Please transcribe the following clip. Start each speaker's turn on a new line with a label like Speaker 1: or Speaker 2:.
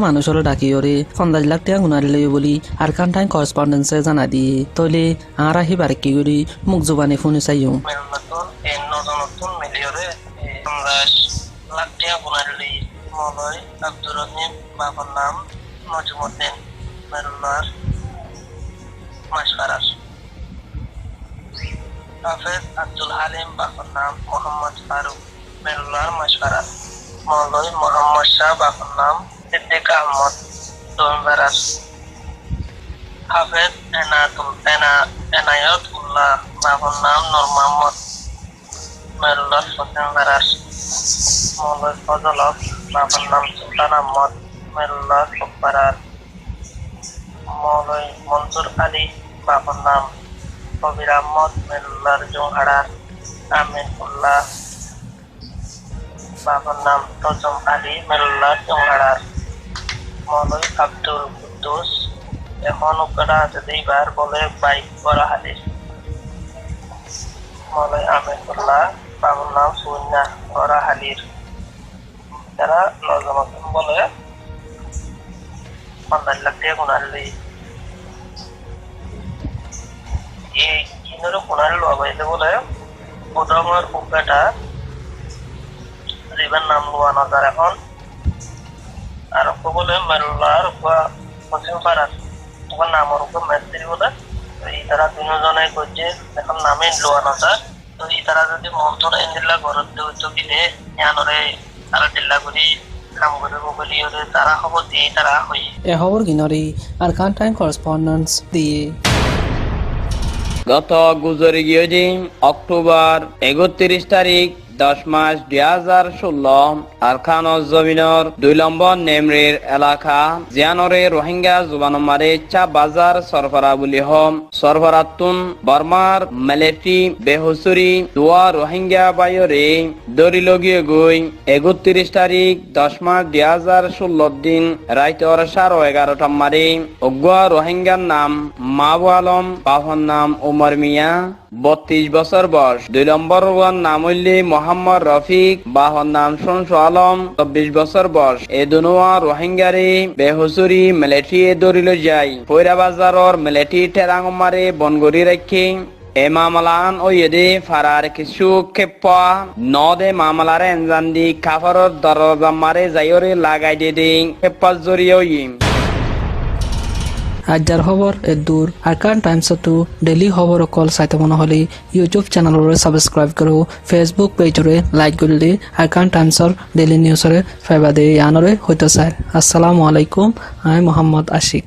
Speaker 1: মানুষের ডাকি ওরে 50 লাখ টাকা গুনারিলে বলি আর কান্টাইন করসপন্ডেন্সে জানা দিয়ে তইলে আর আহি বারেকি করি মুখ জুবানে ফোনে চাইও
Speaker 2: নতুন নতুন মিলিয়রে 50 লাখ টাকা গুনারিলে মলয় আব্দুর রহিম বাবার নাম নজমুদ্দিন মেরুল্লার মাসফারাস হাফেজ আব্দুল হালিম বাবার নাম মোহাম্মদ ফারুক মেরুল্লার মাসফারাস মলয় মোহাম্মদ শাহ বাবার নাম সিদ্দিক আহমদ দোমবারাস হাফেজ এনায়তুল্লাহ বাবার নাম নূর মোহাম্মদ মেরুল্লার হোসেন বারাস মৌলভী ফজল হক বাবার নাম সুলতান আহমদ মেরুল্লার সুপারার মৌলভী মনসুর আলী বাবার নাম কবির আহমদ মেরুল্লার জোহারার আমিন উল্লাহ বাবার নাম তজম আলী মেরুল্লার জোহারার মৌলভী আব্দুল কুদ্দুস এখন উপরা যদি বার বলে বাইক করা হাদিস মৌলভী আমিন উল্লাহ বাবার নাম সুন্না করা হাদিস যারা নজমুদ্দিন বলে 50 লাখ টাকা গুনারিলে এই কিনেরও গুনারিল আবাইলে বলে প্রথমের উপেটা রিবার নাম লোয়া নজার এখন আর বলে মেরুল্লার হোসেন ফারাস তোমার নামের উপর মেস্ত্রি বলে এই তারা তিনজনে করছে এখন নামে লোয়া নজার তো এই তারা যদি মন্তর এন্দিল্লা ঘরত দিত কিনে ইয়ানরে তারা দিল্লা করি কাম করব বলি ওরে তারা খবর দিয়ে তারা হই
Speaker 1: এ খবর কিনরি আর কান্টাইন করসপন্ডেন্স দিয়ে
Speaker 3: গত গুজরি গিয়ে অক্টোবর 31 তারিখ 10 মাস 2016 আরখানজ জমিনের 2 নম্বর নেমরির এলাকা জিয়ানরে রোহিঙ্গা জুবানমারে চা বাজার সরফরা বুলি হম সরফরাতুন বর্মার মেলেটি বেহুসুরি দুয়া রোহিঙ্গা বায়রে দরিলগিয়ে গই 31 তারিখ 10 মাস 2016 দিন রাইতর 11:30 মারে অগুয়া রোহিঙ্গার নাম মাবু আলম বাহন নাম উমর মিয়া 32 বছর বয়স 2 নম্বর নাম হইলে মোহাম্মদ রফিক বাহন নাম শমসু আলম 24 বছর বয়স এ দুনুয়া রোহিঙ্গারে বেহুসুরি মিলিটারি দরিল যায় পয়রা বাজারর মিলিটারি টেরাং মারে বনগরি রাখি এ মামলান ও ইদে ফারার কিছু খেপা নদে মামলারে এনজান দি কাফারর দরজা মারে যাইরে লাগাই দে খেপা জরিয়ে ইম
Speaker 1: আজার খবর এ দূর আর কান টাইমস তো ডেইলি খবর কল চাইতে মনে হলে ইউটিউব চ্যানেলরে সাবস্ক্রাইব করো ফেসবুক পেজরে লাইক করলে আর কান টাইমসর ডেইলি নিউজরে ফাইবা দে আনরে হইতো স্যার আসসালামু আলাইকুম আমি মোহাম্মদ আশিক।